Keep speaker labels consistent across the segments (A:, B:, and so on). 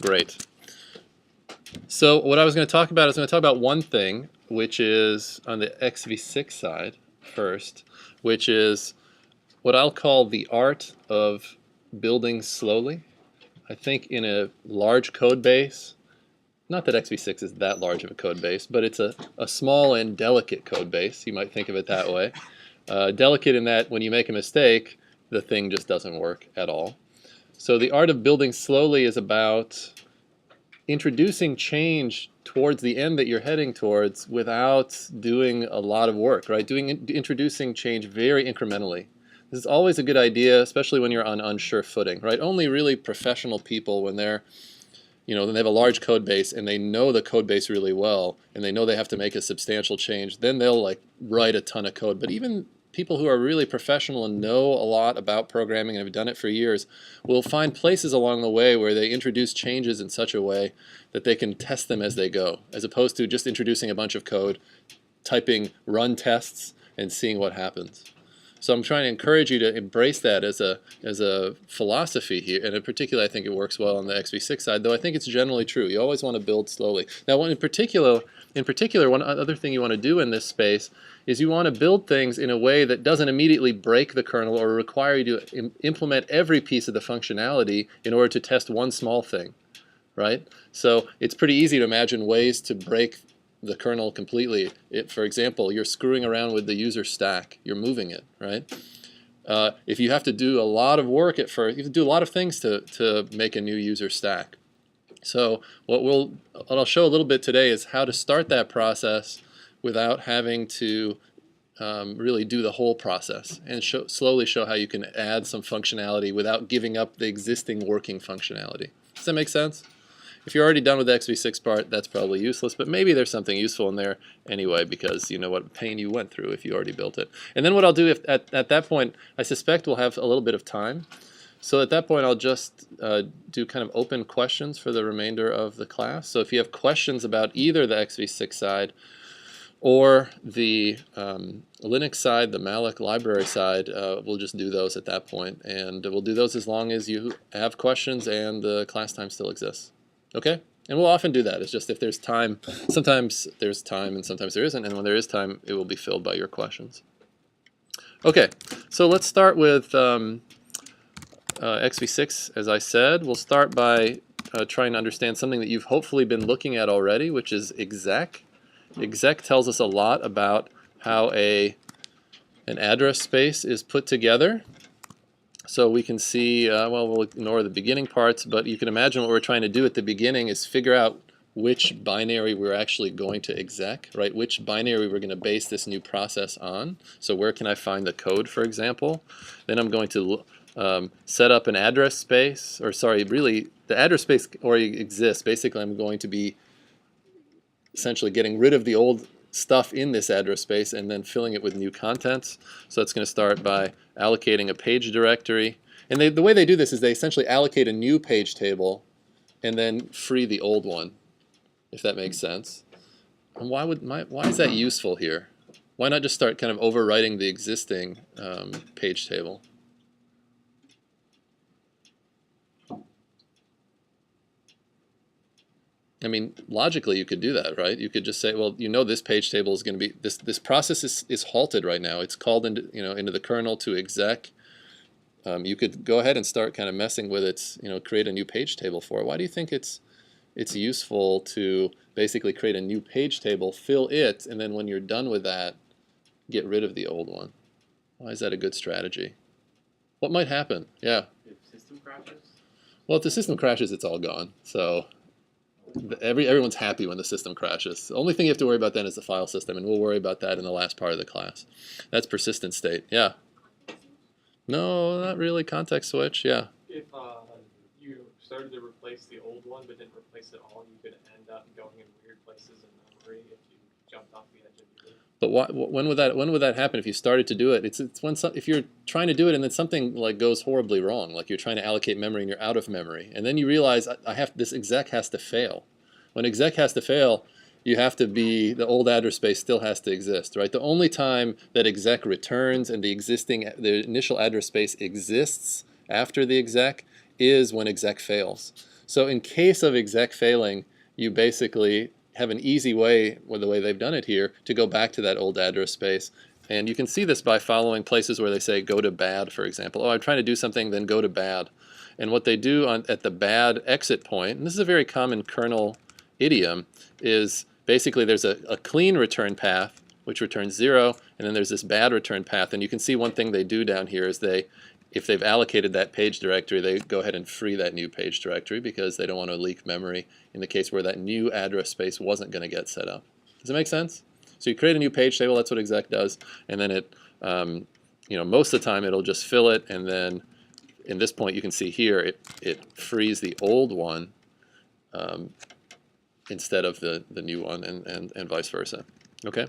A: Great. So what I was going to talk about is one thing, which is on the xv6 side first, which is what I'll call the art of building slowly. I think in a large code base, not that xv6 is that large of a code base, but it's a small and delicate code base. You might think of it that way. Delicate in that when you make a mistake, the thing just doesn't work at all. So the art of building slowly is about introducing change towards the end that you're heading towards without doing a lot of work, right? Introducing change very incrementally. This is always a good idea, especially when you're on unsure footing, right? Only really professional people, when they're, then they have a large code base and they know the code base really well and they know they have to make a substantial change, then they'll like write a ton of code. But even people who are really professional and know a lot about programming and have done it for years will find places along the way where they introduce changes in such a way that they can test them as they go, as opposed to just introducing a bunch of code, typing run tests, and seeing what happens. So I'm trying to encourage you to embrace that as a philosophy here, and in particular I think it works well on the xv6 side, though I think it's generally true. You always want to build slowly. Now in particular, one other thing you want to do in this space is you want to build things in a way that doesn't immediately break the kernel or require you to implement every piece of the functionality in order to test one small thing, right? So it's pretty easy to imagine ways to break the kernel completely. For example, you're screwing around with the user stack. You're moving it, right? If you have to do a lot of work at first, you have to do a lot of things to make a new user stack. So what I'll show a little bit today is how to start that process without having to really do the whole process, and slowly show how you can add some functionality without giving up the existing working functionality. Does that make sense? If you're already done with the xv6 part, that's probably useless, but maybe there's something useful in there anyway, because you know what pain you went through if you already built it. And then what I'll do at that point, I suspect we'll have a little bit of time. So at that point I'll just do kind of open questions for the remainder of the class. So if you have questions about either the xv6 side or the Linux side, the malloc library side, we'll just do those at that point. And we'll do those as long as you have questions and the class time still exists. Okay? And we'll often do that. It's just if there's time, sometimes there's time and sometimes there isn't, and when there is time, it will be filled by your questions. Okay, so let's start with xv6, as I said. We'll start by trying to understand something that you've hopefully been looking at already, which is exec. Exec tells us a lot about how an address space is put together. So we can see, well, we'll ignore the beginning parts, but you can imagine what we're trying to do at the beginning is figure out which binary we're actually going to exec, right? Which binary we're going to base this new process on. So where can I find the code, for example? Then I'm going to set up an address space, or sorry, really, the address space already exists. Basically, I'm going to be essentially getting rid of the old stuff in this address space and then filling it with new contents. So it's going to start by allocating a page directory. And the way they do this is they essentially allocate a new page table and then free the old one, if that makes sense. And why is that useful here? Why not just start kind of overwriting the existing page table? I mean, logically you could do that, right? You could just say, well, you know, this page table is going to be, this process is halted right now. It's called into the kernel to exec. You could go ahead and start kind of messing with its, create a new page table for it. Why do you think it's useful to basically create a new page table, fill it, and then when you're done with that, get rid of the old one? Why is that a good strategy? What might happen? Yeah.
B: If system crashes?
A: Well, if the system crashes, it's all gone. So everyone's happy when the system crashes. The only thing you have to worry about then is the file system, and we'll worry about that in the last part of the class. That's persistent state. Yeah. No, not really. Context switch. Yeah.
B: If you started to replace the old one but didn't replace it all, you could end up going in weird places in memory if you jumped off the edge of the loop.
A: But when would that happen if you started to do it? It's when if you're trying to do it and then something like goes horribly wrong, like you're trying to allocate memory and you're out of memory, and then you realize this exec has to fail. When exec has to fail, you have to the old address space still has to exist, right? The only time that exec returns and the initial address space exists after the exec is when exec fails. So in case of exec failing, you basically have an easy way, with the way they've done it here, to go back to that old address space. And you can see this by following places where they say go to bad, for example. Oh, I'm trying to do something, then go to bad. And what they do at the bad exit point, and this is a very common kernel idiom, is basically there's a clean return path, which returns 0, and then there's this bad return path. And you can see one thing they do down here is if they've allocated that page directory, they go ahead and free that new page directory because they don't want to leak memory in the case where that new address space wasn't going to get set up. Does it make sense? So you create a new page table, that's what exec does, and then it, most of the time it'll just fill it, and then in this point you can see here it frees the old one instead of the new one, and vice versa. Okay?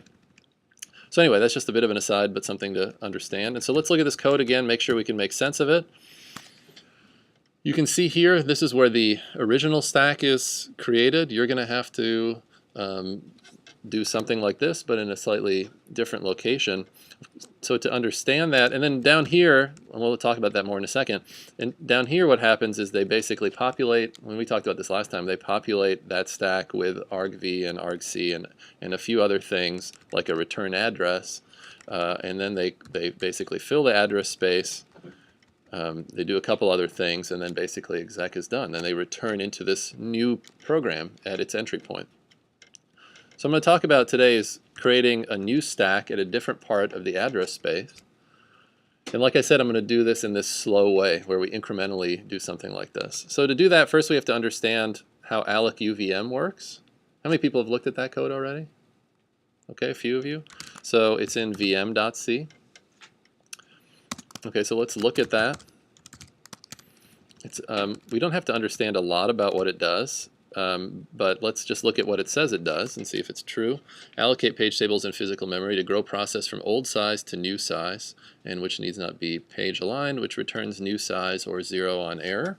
A: So anyway, that's just a bit of an aside, but something to understand. And so let's look at this code again, make sure we can make sense of it. You can see here, this is where the original stack is created. You're going to have to do something like this, but in a slightly different location. So to understand that, and then down here, and we'll talk about that more in a second, and down here what happens is they basically populate, when we talked about this last time, they populate that stack with argv and argc and a few other things like a return address, and then they basically fill the address space. They do a couple other things, and then basically exec is done. Then they return into this new program at its entry point. So I'm going to talk about today is creating a new stack at a different part of the address space. And like I said, I'm going to do this in this slow way where we incrementally do something like this. So to do that, first we have to understand how alloc UVM works. How many people have looked at that code already? Okay, a few of you. So it's in vm.c. Okay, so let's look at that. We don't have to understand a lot about what it does. But let's just look at what it says it does and see if it's true. Allocate page tables in physical memory to grow process from old size to new size, and which needs not be page aligned, which returns new size or 0 on error.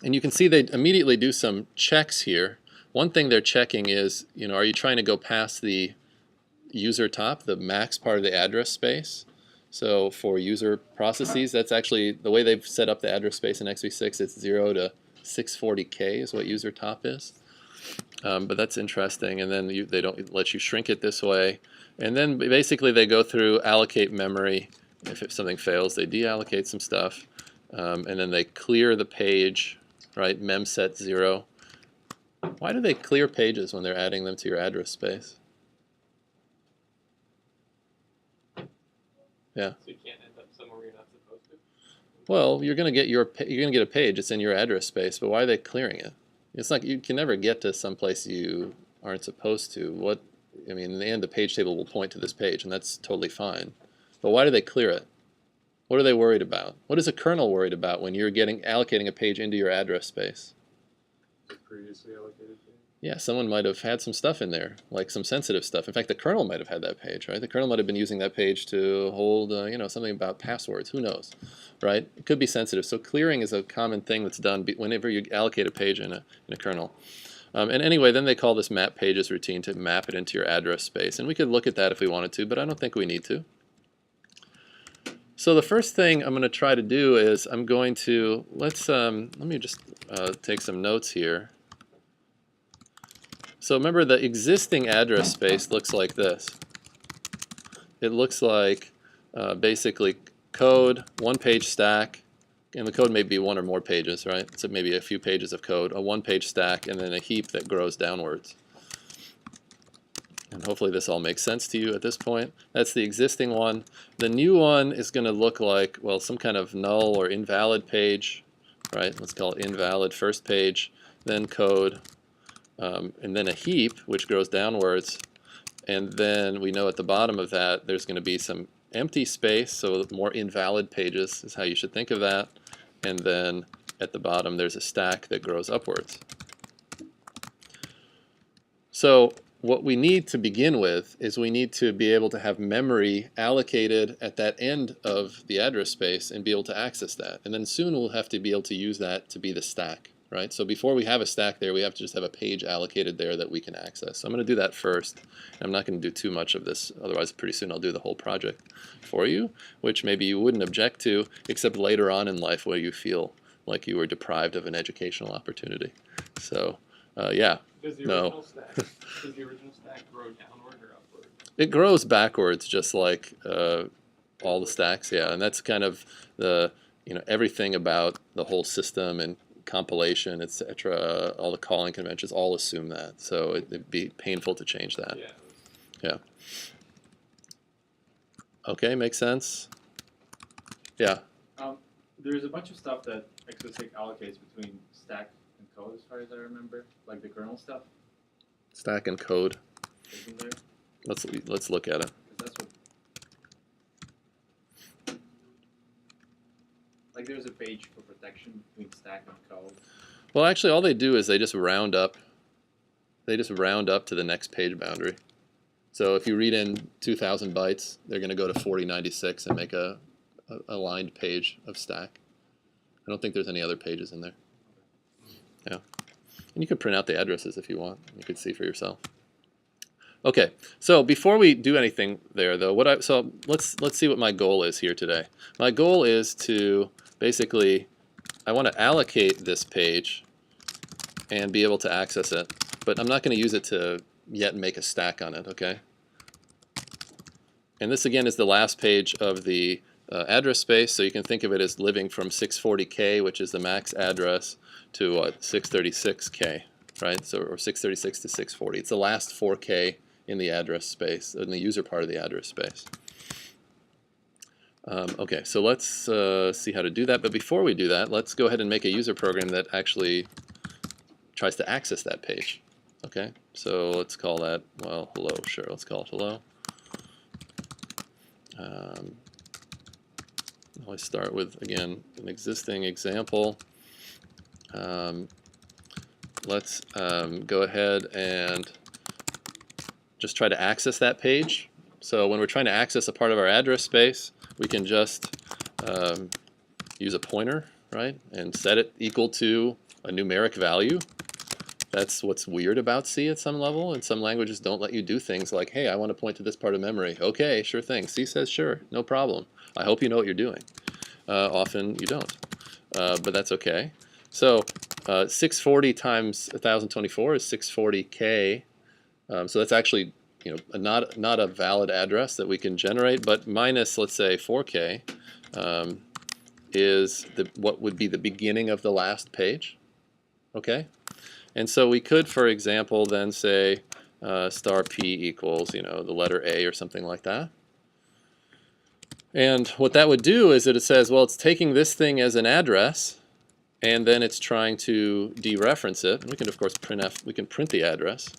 A: And you can see they immediately do some checks here. One thing they're checking is, are you trying to go past the user top, the max part of the address space? So for user processes, that's actually the way they've set up the address space in xv6. It's 0 to 640K is what user top is, but that's interesting. And then they don't let you shrink it this way. And then basically they go through allocate memory. If something fails, they deallocate some stuff, and then they clear the page, right? Memset 0. Why do they clear pages when they're adding them to your address space? Yeah.
B: So you can't end up somewhere you're not supposed to?
A: Well, you're going to get a page. It's in your address space, but why are they clearing it? It's like you can never get to some place you aren't supposed to. In the end, the page table will point to this page, and that's totally fine. But why do they clear it? What are they worried about? What is a kernel worried about when you're allocating a page into your address space?
B: Previously allocated page?
A: Yeah, someone might have had some stuff in there, like some sensitive stuff. In fact, the kernel might have had that page, right? The kernel might have been using that page to hold, something about passwords. Who knows, right? It could be sensitive. So clearing is a common thing that's done whenever you allocate a page in a kernel. And anyway, then they call this map pages routine to map it into your address space. And we could look at that if we wanted to, but I don't think we need to. So the first thing I'm going to try to do is I'm going to, let me just take some notes here. So remember, the existing address space looks like this. It looks like basically code, one-page stack, and the code may be one or more pages, right? So maybe a few pages of code, a one-page stack, and then a heap that grows downwards. And hopefully this all makes sense to you at this point. That's the existing one. The new one is going to look like, well, some kind of null or invalid page, right? Let's call it invalid first page, then code, and then a heap, which grows downwards. And then we know at the bottom of that there's going to be some empty space, so more invalid pages is how you should think of that. And then at the bottom there's a stack that grows upwards. So what we need to begin with is we need to be able to have memory allocated at that end of the address space and be able to access that. And then soon we'll have to be able to use that to be the stack, right? So before we have a stack there, we have to just have a page allocated there that we can access. So I'm going to do that first. I'm not going to do too much of this, otherwise pretty soon I'll do the whole project for you, which maybe you wouldn't object to, except later on in life where you feel like you were deprived of an educational opportunity. So yeah,
B: Does the
A: no.
B: original stack does the original stack grow downward or upward?
A: It grows backwards, just like all the stacks. Yeah, and that's kind of the everything about the whole system and compilation, etc. All the calling conventions all assume that. So it'd be painful to change that.
B: Yeah.
A: Yeah. Okay, makes sense. Yeah.
C: There's a bunch of stuff that xv6 allocates between stack and code, as far as I remember, like the kernel stuff.
A: Stack and code.
C: Isn't there?
A: Let's look at it.
C: 'Cause that's what. Like there's a page for protection between stack and code.
A: Well, actually, all they do is they just round up. They just round up to the next page boundary. So if you read in 2,000 bytes, they're going to go to 4096 and make a aligned page of stack. I don't think there's any other pages in there. Yeah, and you could print out the addresses if you want. You could see for yourself. Okay, so before we do anything there, though, let's see what my goal is here today. My goal is to basically, I want to allocate this page and be able to access it, but I'm not going to use it to yet make a stack on it. Okay. And this again is the last page of the address space, so you can think of it as living from 640K, which is the max address, to 636K, right? So, or 636 to 640. It's the last 4K in the address space, in the user part of the address space. Okay, so let's see how to do that. But before we do that, let's go ahead and make a user program that actually tries to access that page. Okay, so let's call that, well, hello, sure, let's call it hello. I'll start with, again, an existing example. Let's go ahead and just try to access that page. So when we're trying to access a part of our address space, we can just use a pointer, right, and set it equal to a numeric value. That's what's weird about C at some level, and some languages don't let you do things like, hey, I want to point to this part of memory. Okay, sure thing. C says sure, no problem. I hope you know what you're doing. Often you don't, but that's okay. So 640 times 1024 is 640K. So that's actually not a valid address that we can generate, but minus, let's say, 4K is what would be the beginning of the last page. Okay? And so we could, for example, then say star P equals, the letter A or something like that. And what that would do is that it says, well, it's taking this thing as an address, and then it's trying to dereference it. And we can, of course, print the address.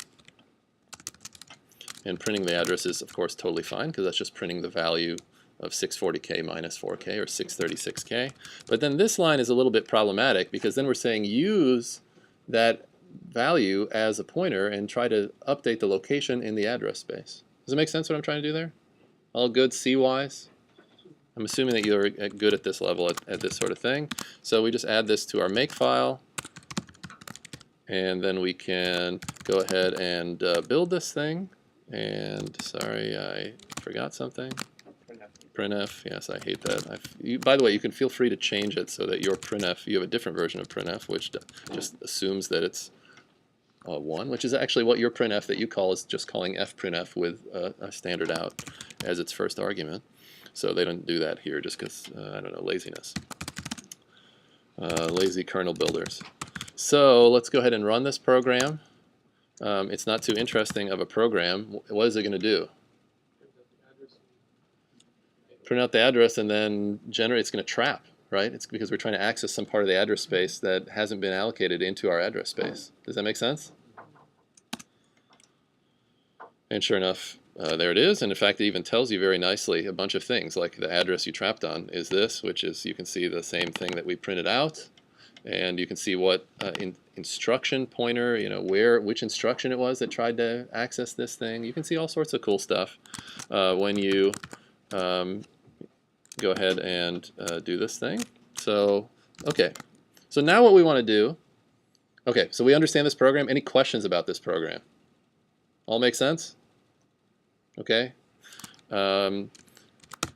A: And printing the address is, of course, totally fine, because that's just printing the value of 640K minus 4K, or 636K. But then this line is a little bit problematic, because then we're saying use that value as a pointer and try to update the location in the address space. Does it make sense what I'm trying to do there? All good C-wise? I'm assuming that you're good at this level, at this sort of thing. So we just add this to our makefile, and then we can go ahead and build this thing. And sorry, I forgot something. Printf, yes, I hate that. By the way, you can feel free to change it so that your printf, you have a different version of printf, which just assumes that it's 1, which is actually what your printf that you call is just calling fprintf with a standard out as its first argument. So they don't do that here just because, I don't know, laziness. Lazy kernel builders. So let's go ahead and run this program. It's not too interesting of a program. What is it going to do? Print out the address and then generate. It's going to trap, right? It's because we're trying to access some part of the address space that hasn't been allocated into our address space. Does that make sense? And sure enough, there it is. And in fact, it even tells you very nicely a bunch of things, like the address you trapped on is this, which is, you can see the same thing that we printed out. And you can see what instruction pointer, which instruction it was that tried to access this thing. You can see all sorts of cool stuff when you go ahead and do this thing. So, okay. So now what we want to do, okay, so we understand this program. Any questions about this program? All make sense? Okay.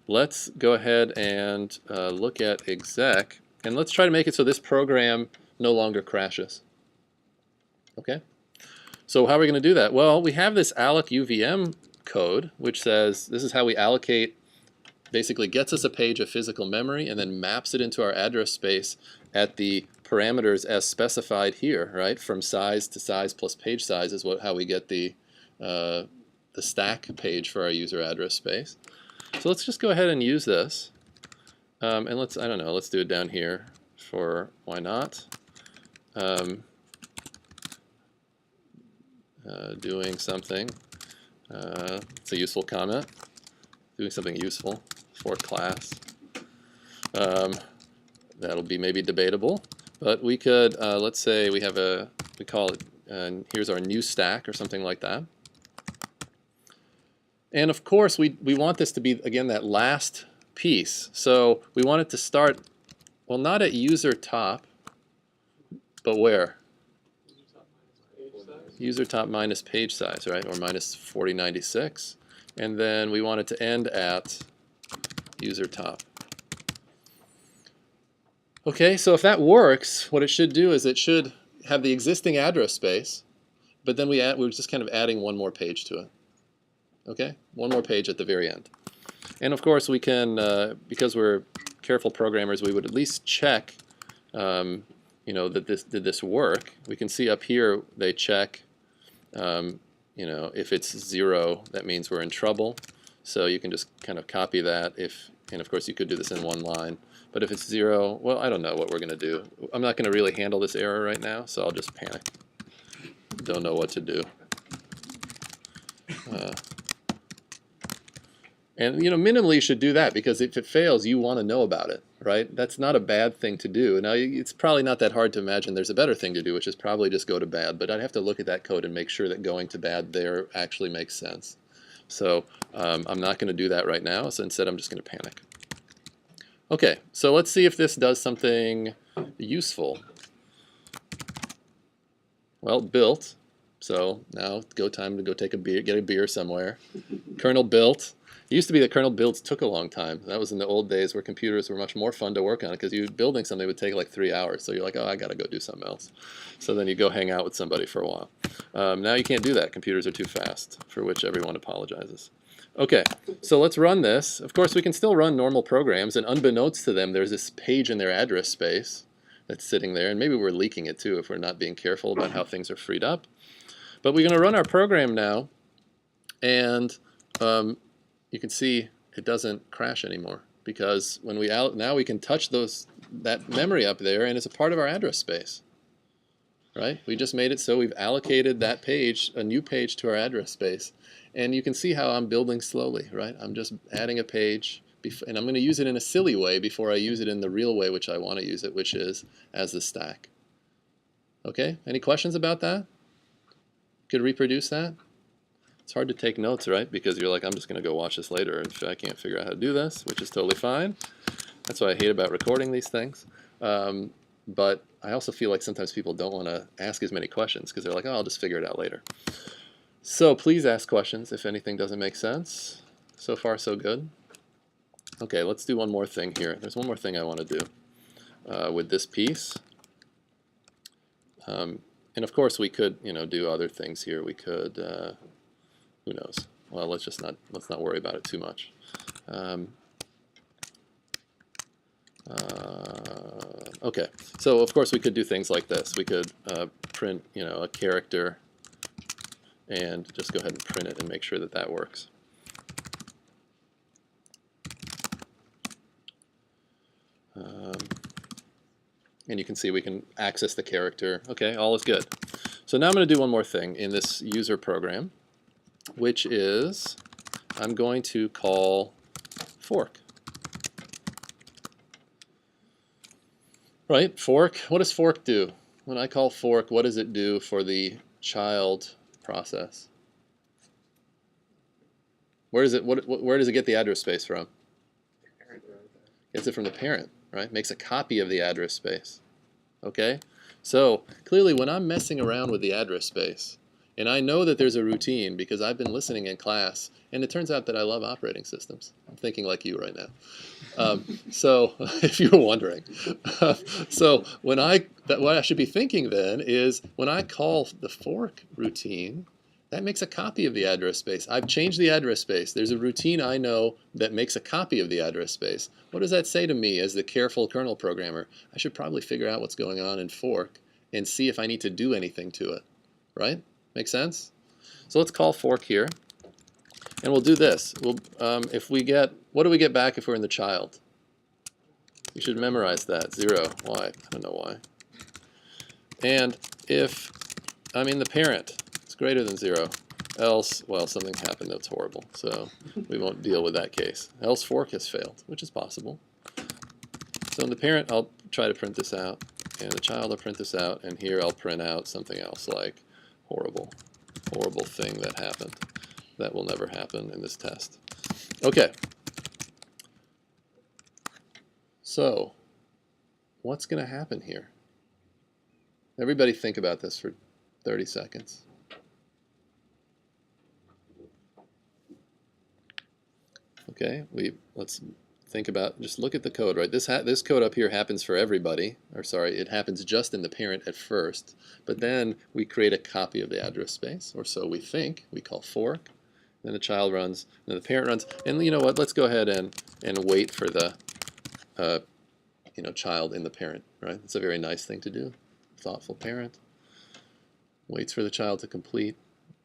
A: Let's go ahead and look at exec And let's try to make it so this program no longer crashes. Okay? So how are we going to do that? Well, we have this alloc UVM code, which says this is how we allocate, basically gets us a page of physical memory and then maps it into our address space at the parameters as specified here, right? From size to size plus page size is how we get the stack page for our user address space. So let's just go ahead and use this. And let's, I don't know, let's do it down here for why not. Doing something, it's a useful comment, doing something useful for class. That'll be maybe debatable, but we could, let's say we have we call it, here's our new stack or something like that. And of course we want this to be, again, that last piece. So we want it to start, well, not at user top, but where? User top minus page size, right? Or minus 4096. And then we want it to end at user top. Okay, so if that works, what it should do is it should have the existing address space, but then we're just kind of adding one more page to it. Okay, one more page at the very end. And of course we can, because we're careful programmers, we would at least check you know, that did this work. We can see up here they check, you know, if it's 0, that means we're in trouble. So you can just kind of copy that. And of course you could do this in one line. But if it's 0, well, I don't know what we're going to do. I'm not going to really handle this error right now, so I'll just panic. Don't know what to do. And you know, minimally you should do that, because if it fails, you want to know about it, right? That's not a bad thing to do. Now, it's probably not that hard to imagine there's a better thing to do, which is probably just go to bad. But I'd have to look at that code and make sure that going to bad there actually makes sense. So I'm not going to do that right now. So instead, I'm just going to panic. Okay, so let's see if this does something useful. Well, built. So now time to go take a beer, get a beer somewhere. Kernel built. It used to be that kernel builds took a long time. That was in the old days where computers were much more fun to work on, because building something would take like 3 hours. So you're like, oh, I got to go do something else. So then you go hang out with somebody for a while. Now you can't do that. Computers are too fast, for which everyone apologizes. Okay, so let's run this. Of course, we can still run normal programs, and unbeknownst to them, there's this page in their address space that's sitting there, and maybe we're leaking it too if we're not being careful about how things are freed up. But we're going to run our program now, and you can see it doesn't crash anymore, because when now we can touch that memory up there, and it's a part of our address space, right? We just made it so we've allocated that page, a new page, to our address space. And you can see how I'm building slowly, right? I'm just adding a page, and I'm going to use it in a silly way before I use it in the real way which I want to use it, which is as the stack. Okay, any questions about that? Could reproduce that? It's hard to take notes, right? Because you're like, I'm just going to go watch this later if I can't figure out how to do this, which is totally fine. That's what I hate about recording these things. But I also feel like sometimes people don't want to ask as many questions because they're like, oh, I'll just figure it out later. So please ask questions if anything doesn't make sense. So far, so good. Okay, let's do one more thing here. There's one more thing I want to do with this piece. And of course, we could, do other things here. We could, who knows? Well, let's not worry about it too much. Okay, so of course we could do things like this. We could print, a character, and just go ahead and print it and make sure that that works. And you can see we can access the character. Okay, all is good. So now I'm going to do one more thing in this user program, which is I'm going to call fork. Right, fork. What does fork do? When I call fork, what does it do for the child process? Where does it get the address space from? Gets it from the parent, right? Makes a copy of the address space. Okay? So clearly when I'm messing around with the address space, And I know that there's a routine because I've been listening in class, and it turns out that I love operating systems. I'm thinking like you right now. So if you were wondering, so what I should be thinking then is when I call the fork routine, that makes a copy of the address space. I've changed the address space. There's a routine I know that makes a copy of the address space. What does that say to me as the careful kernel programmer? I should probably figure out what's going on in fork and see if I need to do anything to it, right? Make sense? So let's call fork here. And we'll do this. If we get, what do we get back if we're in the child? You should memorize that, 0. Why? I don't know why. And if I'm in the parent, it's greater than 0. Else, well, something happened that's horrible. So we won't deal with that case. Else fork has failed, which is possible. So in the parent, I'll try to print this out. And the child, I'll print this out. And here I'll print out something else like horrible thing that happened. That will never happen in this test. Okay. So, what's going to happen here? Everybody think about this for 30 seconds. Okay, let's think about, just look at the code, right? This code up here happens for everybody, or sorry, it happens just in the parent at first, but then we create a copy of the address space, or so we think. We call fork. Then the child runs, then the parent runs, and you know what? Let's go ahead and wait for the child in the parent, right? It's a very nice thing to do. Thoughtful parent waits for the child to complete.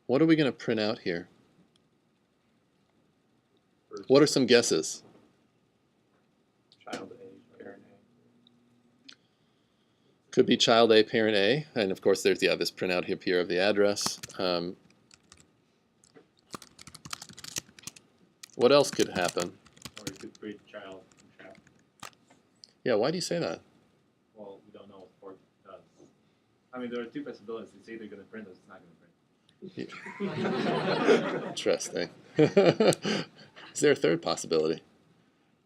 A: What are we going to print out here? What are some guesses?
C: Child A, parent A.
A: Could be child A, parent A, and of course there's this printout here of the address. What else could happen?
C: Or you could create child and trap.
A: Yeah, why do you say that?
C: Well, we don't know what fork does. I mean, there are two possibilities. It's either going to print or it's not going to print.
A: Interesting. Is there a third possibility?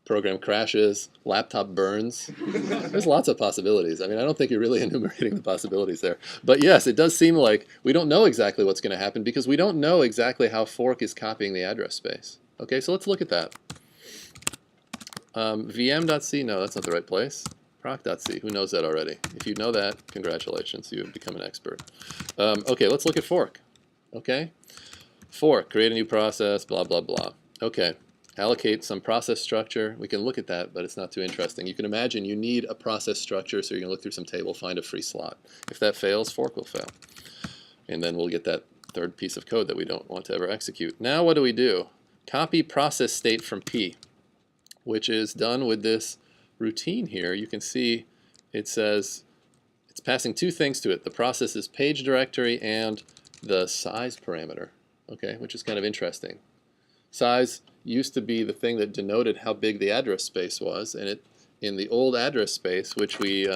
A: Program crashes, laptop burns. There's lots of possibilities. I mean, I don't think you're really enumerating the possibilities there. But yes, it does seem like we don't know exactly what's going to happen because we don't know exactly how fork is copying the address space. Okay, so let's look at that. vm.c, no, that's not the right place. Proc.c, who knows that already? If you know that, congratulations, you have become an expert. Okay, let's look at fork. Okay, fork, create a new process, blah, blah, blah. Okay, allocate some process structure. We can look at that, but it's not too interesting. You can imagine you need a process structure, so you're going to look through some table, find a free slot. If that fails, fork will fail. And then we'll get that third piece of code that we don't want to ever execute. Now what do? Copy process state from P, which is done with this routine here. You can see it says it's passing two things to it. The process's page directory and the size parameter, okay, which is kind of interesting. Size used to be the thing that denoted how big the address space was, and in the old address space, which we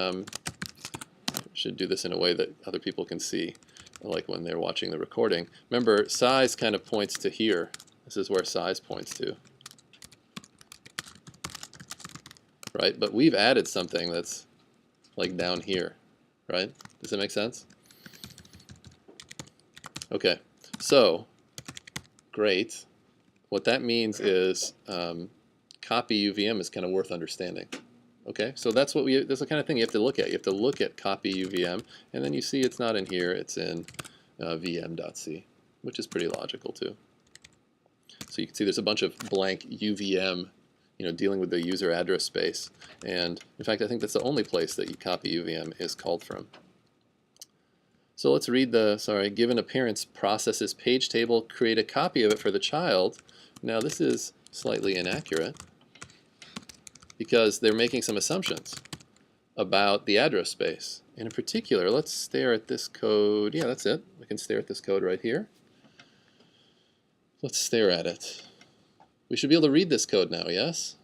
A: should do this in a way that other people can see, like when they're watching the recording. Remember, size kind of points to here. This is where size points to. Right? But we've added something that's like down here, right? Does that make sense? Okay, so great. What that means is copy UVM is kind of worth understanding. Okay, so that's the kind of thing you have to look at. You have to look at copy UVM, and then you see it's not in here, it's in vm.c, which is pretty logical too. So you can see there's a bunch of blank UVM, dealing with the user address space. And in fact, I think that's the only place that you copy UVM is called from. So let's read given a parent's processes page table, create a copy of it for the child. Now this is slightly inaccurate because they're making some assumptions about the address space. And in particular, let's stare at this code. Yeah, that's it. We can stare at this code right here. Let's stare at it. We should be able to read this code now, yes?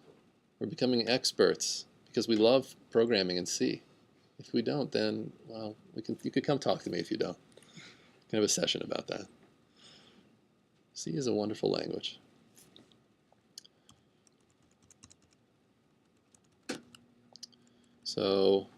A: We're becoming experts because we love programming in C. If we don't, then, well, you could come talk to me if you don't. We can have a session about that. C is a wonderful language. So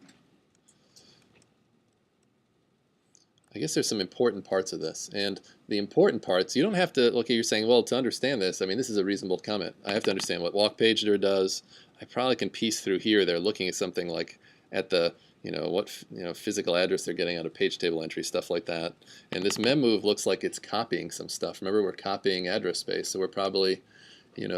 A: I guess there's some important parts of this, and the important parts, you don't have to, okay, you're saying, well, to understand this, I mean, this is a reasonable comment. I have to understand what walk pager does. I probably can piece through here. They're looking at something like at the, what physical address they're getting out of page table entry, stuff like that. And this mem move looks like it's copying some stuff. Remember, we're copying address space, so we're probably,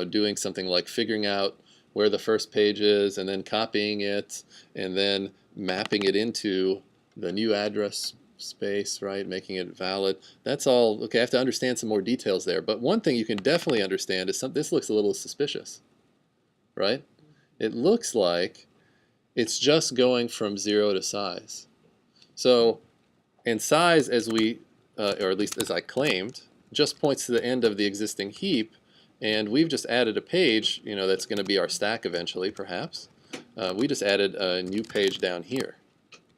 A: doing something like figuring out where the first page is, and then copying it, and then mapping it into the new address space, right, making it valid. That's all. Okay, I have to understand some more details there. But one thing you can definitely understand is this looks a little suspicious, right? It looks like it's just going from 0 to size. So, and size, as we, or at least as I claimed, just points to the end of the existing heap, and we've just added a page, that's going to be our stack eventually, perhaps. We just added a new page down here,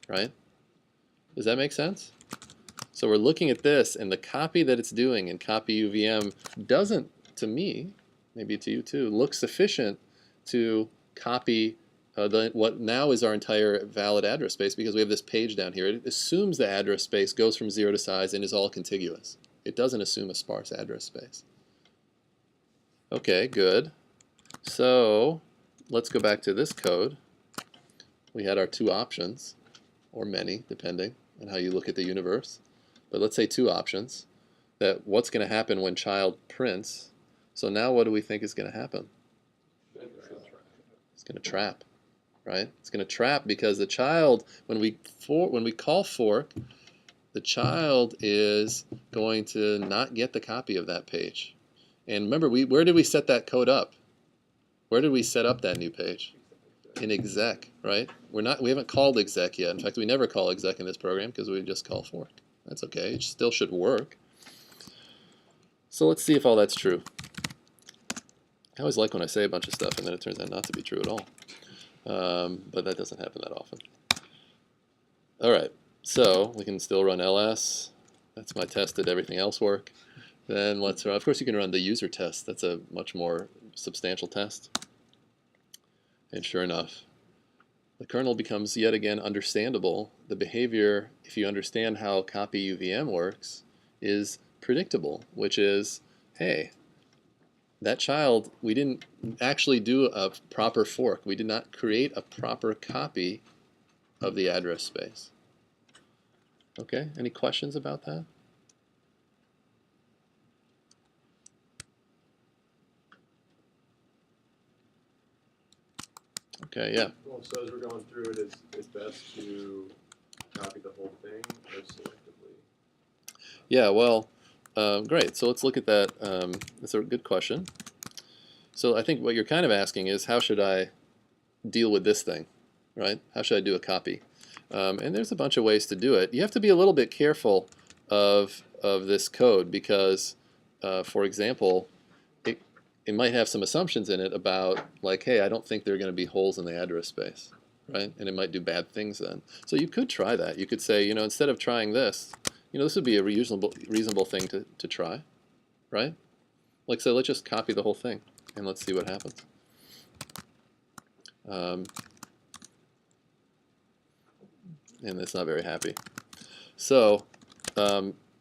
A: right? Does that make sense? So we're looking at this, and the copy that it's doing in copy UVM doesn't, to me, maybe to you too, look sufficient to copy what now is our entire valid address space, because we have this page down here. It assumes the address space goes from 0 to size and is all contiguous. It doesn't assume a sparse address space. Okay, good. So let's go back to this code. We had our two options, or many, depending on how you look at the universe. But let's say two options, that what's going to happen when child prints. So now what do we think is going to happen? It's going to trap, right? It's going to trap because the child, when we call fork, the child is going to not get the copy of that page. And remember, where did we set that code up? Where did we set up that new page? In exec, right? We haven't called exec yet. In fact, we never call exec in this program because we just call fork. That's okay. It still should work. So let's see if all that's true. I always like when I say a bunch of stuff and then it turns out not to be true at all. But that doesn't happen that often. All right, so we can still run ls. That's my test. Did everything else work? Then let's run, of course you can run the user test. That's a much more substantial test. And sure enough, the kernel becomes yet again understandable. The behavior, if you understand how copy UVM works, is predictable, which is, hey, that child, we didn't actually do a proper fork. We did not create a proper copy of the address space. Okay, any questions about that? Okay, yeah.
D: Well, so as we're going through it, it's best to copy the whole thing or selectively?
A: Yeah, well, great. So let's look at that. That's a good question. So I think what you're kind of asking is, how should I deal with this thing, right? How should I do a copy? And there's a bunch of ways to do it. You have to be a little bit careful of this code because, for example, it might have some assumptions in it about, like, hey, I don't think there are going to be holes in the address space, right? And it might do bad things then. So you could try that. You could say, instead of trying this, this would be a reasonable thing to try, right? Like, so let's just copy the whole thing and let's see what happens. And it's not very happy. So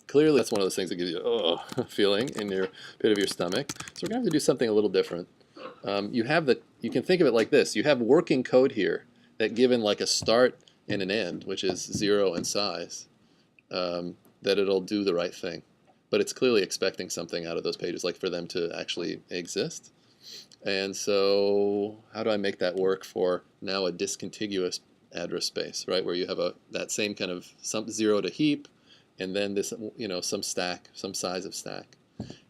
A: clearly that's one of those things that gives you a feeling in your pit of your stomach. So we're going to have to do something a little different. You can think of it like this. You have working code here that, given like a start and an end, which is 0 in size, that it'll do the right thing. But it's clearly expecting something out of those pages, like for them to actually exist. And so how do I make that work for now a discontiguous address space, right? Where you have that same kind of some 0 to heap, and then this, some stack, some size of stack.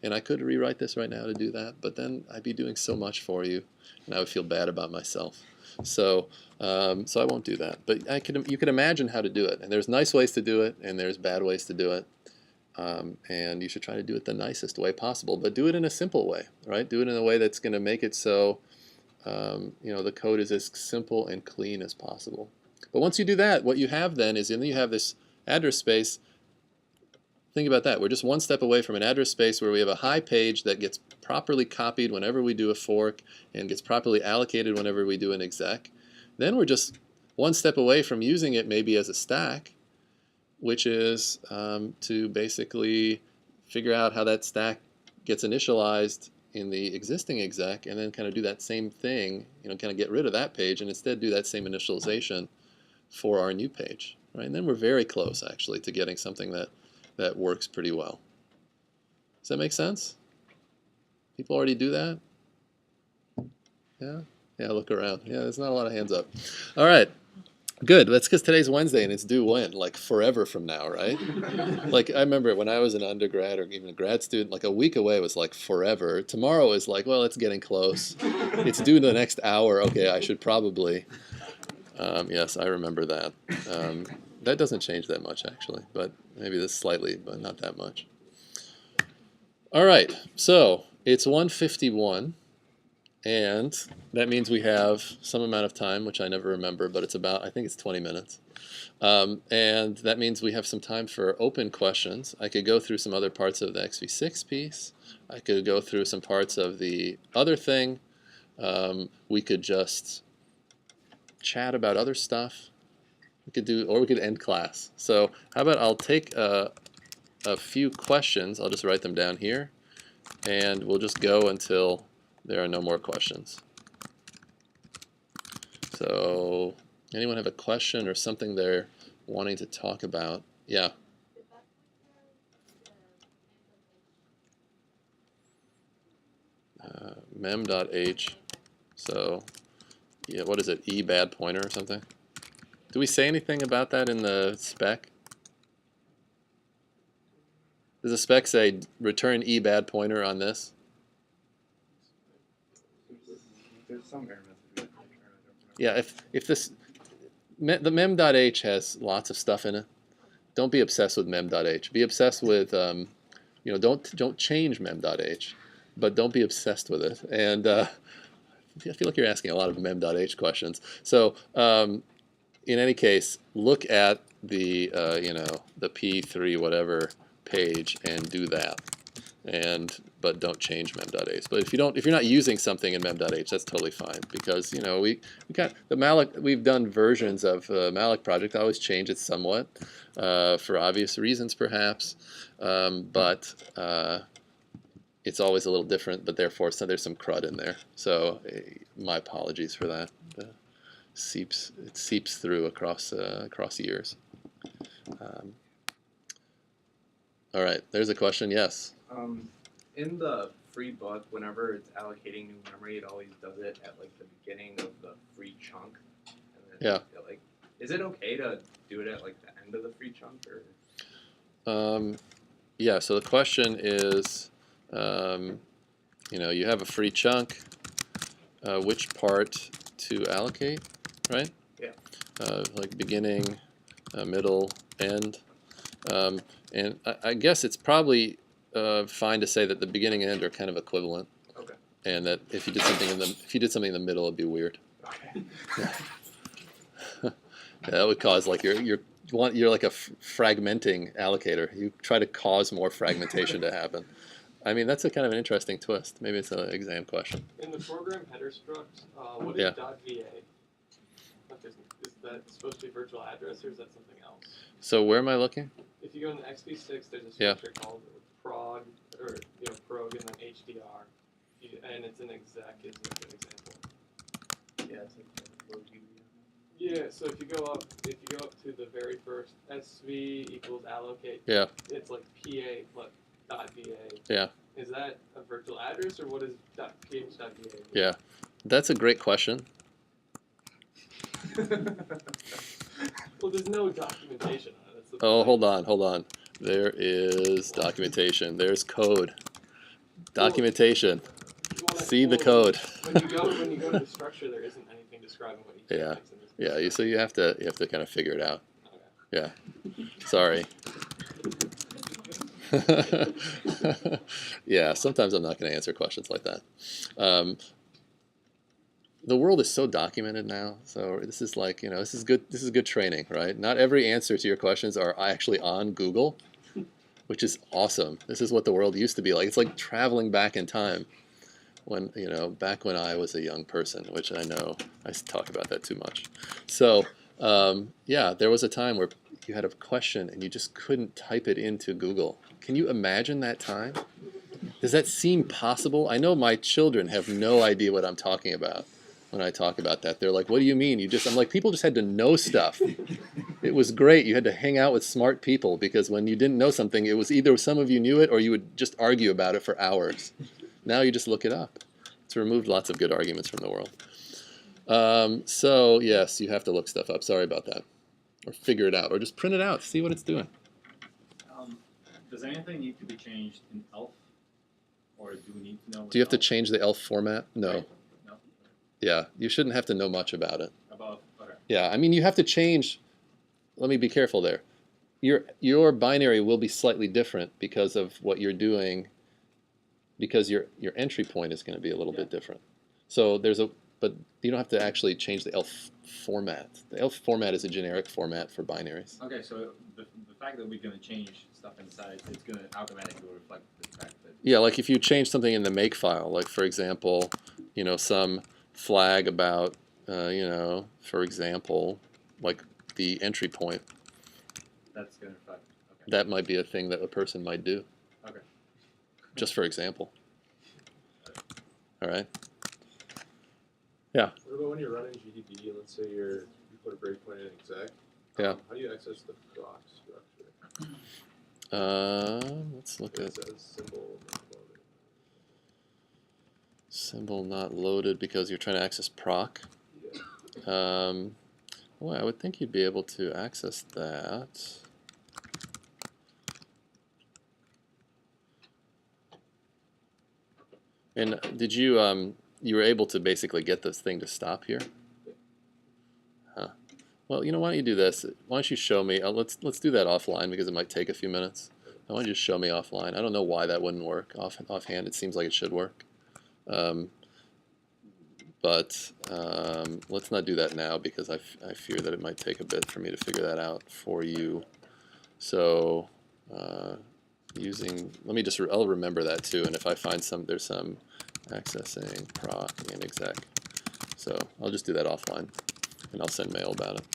A: And I could rewrite this right now to do that, but then I'd be doing so much for you, and I would feel bad about myself. So I won't do that. But you can imagine how to do it. And there's nice ways to do it, and there's bad ways to do it. And you should try to do it the nicest way possible, but do it in a simple way, right? Do it in a way that's going to make it so the code is as simple and clean as possible. But once you do that, what you have then is, you have this address space. Think about that. We're just one step away from an address space where we have a high page that gets properly copied whenever we do a fork and gets properly allocated whenever we do an exec. Then we're just one step away from using it maybe as a stack. which is to basically figure out how that stack gets initialized in the existing exec, and then kind of do that same thing, kind of get rid of that page and instead do that same initialization for our new page, right? And then we're very close, actually, to getting something that works pretty well. Does that make sense? People already do that? Yeah? Yeah, look around. Yeah, there's not a lot of hands up. All right. Good. That's because today's Wednesday and it's due when? Like forever from now, right? Like I remember when I was an undergrad or even a grad student, like a week away was like forever. Tomorrow is like, well, it's getting close. It's due the next hour. Okay, I should probably. Yes, I remember that. That doesn't change that much actually, but maybe this slightly, but not that much. All right, so it's 1:51. And that means we have some amount of time, which I never remember, but it's about, I think it's 20 minutes. And that means we have some time for open questions. I could go through some other parts of the xv6 piece. I could go through some parts of the other thing. We could just chat about other stuff. We could do, or we could end class. So how about I'll take a few questions. I'll just write them down here. And we'll just go until there are no more questions. So, anyone have a question or something they're wanting to talk about? Yeah. Mem.h. So, yeah, what is it? E bad pointer or something? Do we say anything about that in the spec? Does the spec say return E bad pointer on this?
C: There's some error message.
A: Yeah, if this the mem.h has lots of stuff in it. Don't be obsessed with mem.h. Be obsessed with don't change mem.h, but don't be obsessed with it. And I feel like you're asking a lot of mem.h questions. So in any case, look at the the p3 whatever page and do that. But don't change mem.h. But if you're not using something in mem.h, that's totally fine, because we got the malloc. We've done versions of malloc project. I always change it somewhat for obvious reasons, perhaps, but it's always a little different. But therefore, so there's some crud in there. So my apologies for that. It seeps through across years. All right, there's a question. Yes.
E: In the free book, whenever it's allocating new memory, it always does it at like the beginning of the free chunk. And then is it okay to do it at like the end of the free chunk, or?
A: Yeah. So the question is, you have a free chunk. Which part to allocate, right?
E: Yeah.
A: Like beginning, middle, end. And I guess it's probably fine to say that the beginning and end are kind of equivalent.
E: Okay.
A: And that if you did something in the middle, it'd be weird.
E: Okay.
A: Yeah, that would cause like you're like a fragmenting allocator. You try to cause more fragmentation to happen. I mean, that's a kind of an interesting twist. Maybe it's an exam question.
B: In the program header struct, what is .va? Is that supposed to be virtual address, or is that something else?
A: So where am I looking?
B: If you go in the xv6, there's a structure called prog, or prog, and then hdr, and it's an exec is a good example.
E: Yeah, it's like
B: yeah. So if you go up to the very first sv equals allocate, it's like pa .va.
A: Yeah.
B: Is that a virtual address, or what is .ph.va?
A: Yeah, that's a great question.
B: Well, there's no documentation on it. That's the
A: Oh,
B: point.
A: hold on. There is documentation. There's code. Documentation. See the code.
B: When you go to the structure, there isn't anything describing what each index in this.
A: Yeah. So you have to kind of figure it out.
B: Okay.
A: Yeah. Sorry. Yeah. Sometimes I'm not going to answer questions like that. The world is so documented now, so this is like, this is good training, right? Not every answer to your questions are actually on Google, which is awesome. This is what the world used to be like. It's like traveling back in time when, back when I was a young person, which I know I talk about that too much. So, yeah, there was a time where you had a question and you just couldn't type it into Google. Can you imagine that time? Does that seem possible? I know my children have no idea what I'm talking about when I talk about that. They're like, what do you mean? I'm like, people just had to know stuff. It was great. You had to hang out with smart people because when you didn't know something, it was either some of you knew it or you would just argue about it for hours. Now you just look it up. It's removed lots of good arguments from the world. So yes, you have to look stuff up. Sorry about that. Or figure it out, or just print it out, see what it's doing.
C: Does anything need to be changed in ELF? Or do we need to know?
A: Do you have to change the ELF format? No.
C: No.
A: Yeah, you shouldn't have to know much about it.
C: Okay.
A: Yeah, I mean, you have to change. Let me be careful there. Your binary will be slightly different because of what you're doing, because your entry point is going to be a little bit different. So but you don't have to actually change the ELF format. The ELF format is a generic format for binaries.
C: Okay, so the fact that we're going to change stuff inside, it's going to automatically reflect the fact that...
A: Yeah, like if you change something in the make file, like for example, some flag about, for example, like the entry point.
C: That's going to reflect, okay.
A: That might be a thing that a person might do.
C: Okay.
A: Just for example. All right. Yeah.
D: What about when you're running GDB and let's say you put a breakpoint in exec?
A: Yeah.
D: How do you access the proc structure?
A: Let's look
D: It
A: at
D: says symbol not loaded.
A: symbol not loaded because you're trying to access proc.
D: Yeah.
A: Well, I would think you'd be able to access that. And did you you were able to basically get this thing to stop here? Huh. Well, why don't you do this? Why don't you show me? Let's do that offline because it might take a few minutes. Why don't you just show me offline? I don't know why that wouldn't work. Offhand, it seems like it should work. But let's not do that now because I fear that it might take a bit for me to figure that out for you. So I'll remember that too. And if I find there's some accessing proc and exec. So I'll just do that offline and I'll send mail about it.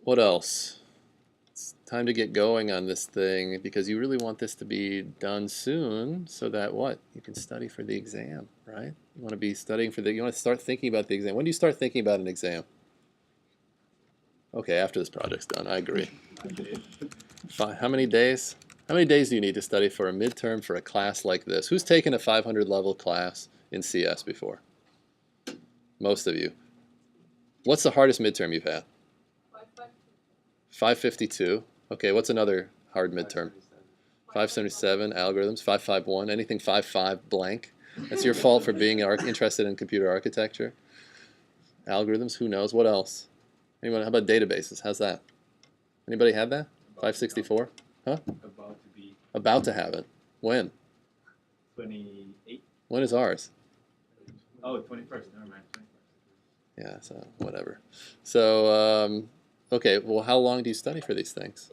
A: What else? It's time to get going on this thing because you really want this to be done soon so that you can study for the exam, right? You want to be studying you want to start thinking about the exam. When do you start thinking about an exam? Okay, after this project's done, I agree. Fine. How many days? How many days do you need to study for a midterm for a class like this? Who's taken a 500 level class in CS before? Most of you. What's the hardest midterm you've had? 552. Okay, what's another hard midterm? 577 algorithms, 551, anything 55 blank. That's your fault for being interested in computer architecture. Algorithms, who knows? What else? Anyone? How about databases? How's that? Anybody have that? 564? Huh? About to have it. When?
C: 28.
A: When is ours?
C: Oh, 21st. Never mind. 21st.
A: Yeah, so whatever. So, okay, well, how long do you study for these things?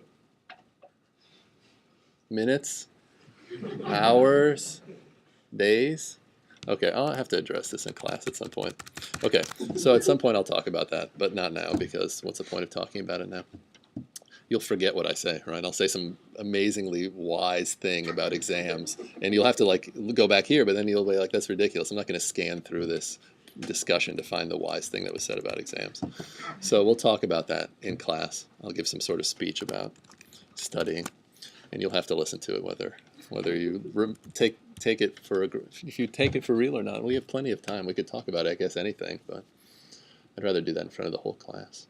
A: Minutes? Hours? Days? Okay, I'll have to address this in class at some point. Okay, so at some point I'll talk about that, but not now because what's the point of talking about it now? You'll forget what I say, right? I'll say some amazingly wise thing about exams, and you'll have to go back here, but then you'll be like, that's ridiculous. I'm not going to scan through this discussion to find the wise thing that was said about exams. So we'll talk about that in class. I'll give some sort of speech about studying, and you'll have to listen to it whether you take it for if you take it for real or not. We have plenty of time. We could talk about, I guess, anything, but I'd rather do that in front of the whole class.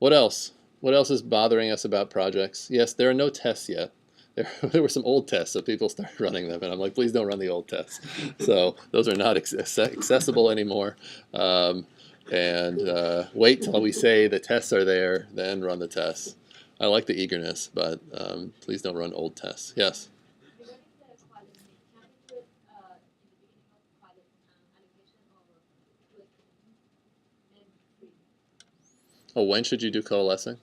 A: What else? What else is bothering us about projects? Yes, there are no tests yet. There were some old tests, so people started running them, and I'm like, please don't run the old tests. So those are not accessible anymore. Wait till we say the tests are there, then run the tests. I like the eagerness, but please don't run old tests. Yes? Oh, when should you do coalescing?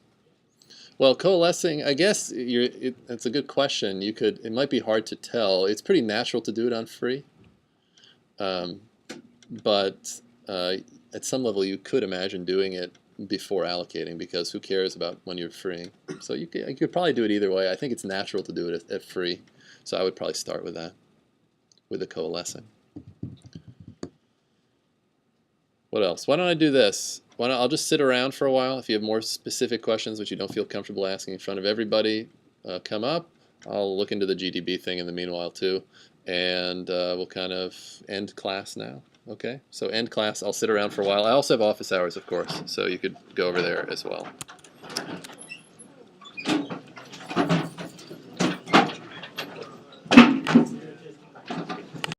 A: Well, coalescing, I guess it's a good question. It might be hard to tell. It's pretty natural to do it on free, but at some level you could imagine doing it before allocating, because who cares about when you're freeing? So you could probably do it either way. I think it's natural to do it at free, so I would probably start with that, with the coalescing. What else? Why don't I do this? I'll just sit around for a while. If you have more specific questions which you don't feel comfortable asking in front of everybody, come up. I'll look into the GDB thing in the meanwhile too, and we'll kind of end class now. Okay, so end class. I'll sit around for a while. I also have office hours, of course, so you could go over there as well.